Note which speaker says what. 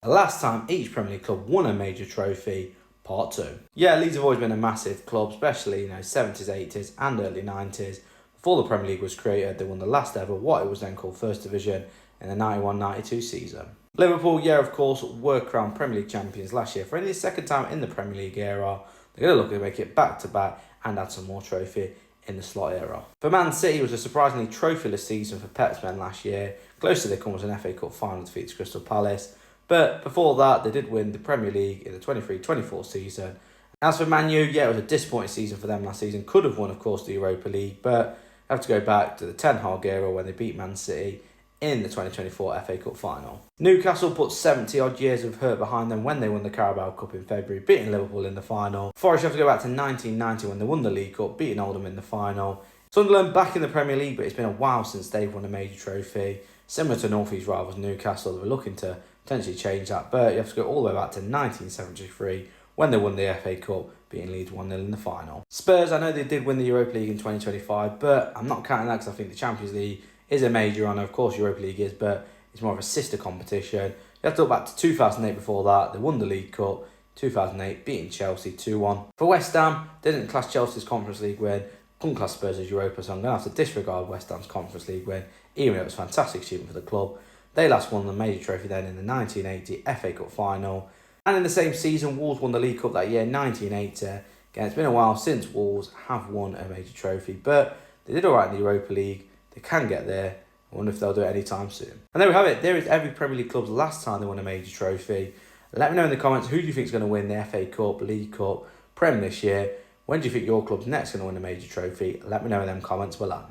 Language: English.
Speaker 1: The last time each Premier League club won a major trophy, part 2. Yeah, Leeds have always been a massive club, especially 70s, 80s and early 90s. Before the Premier League was created, they won the last ever, what it was then called First Division, in the 91-92 season. Liverpool, yeah, of course, were crowned Premier League champions last year for only the second time in the Premier League era. They're going to look to make it back-to-back and add some more trophy in the slot era. For Man City, it was a surprisingly trophyless season for Pep's men last year. Close to they come was an FA Cup final defeat to Crystal Palace. But before that, they did win the Premier League in the 23-24 season. As for Man U, yeah, it was a disappointing season for them last season. Could have won, of course, the Europa League, but have to go back to the Ten Hag era when they beat Man City in the 2024 FA Cup final. Newcastle put 70-odd years of hurt behind them when they won the Carabao Cup in February, beating Liverpool in the final. Forest have to go back to 1990 when they won the League Cup, beating Oldham in the final. Sunderland back in the Premier League, but it's been a while since they've won a major trophy. Similar to North East rivals Newcastle, they were looking to potentially change that, but you have to go all the way back to 1973 when they won the FA Cup, beating Leeds 1-0 in the final. Spurs, I know they did win the Europa League in 2025, but I'm not counting that because I think the Champions League is a major honour. Of course, Europa League is, but it's more of a sister competition. You have to look back to 2008 before that. They won the League Cup, 2008, beating Chelsea 2-1. For West Ham, they didn't class Chelsea's Conference League win, couldn't class Spurs as Europa, so I'm going to have to disregard West Ham's Conference League win, even though it was a fantastic achievement for the club. They last won the major trophy then in the 1980 FA Cup final. And in the same season, Wolves won the League Cup that year, 1980. Again, it's been a while since Wolves have won a major trophy, but they did alright in the Europa League. They can get there. I wonder if they'll do it anytime soon. And there we have it. There is every Premier League club's last time they won a major trophy. Let me know in the comments who do you think is going to win the FA Cup, League Cup, Prem this year. When do you think your club's next going to win a major trophy? Let me know in them comments below.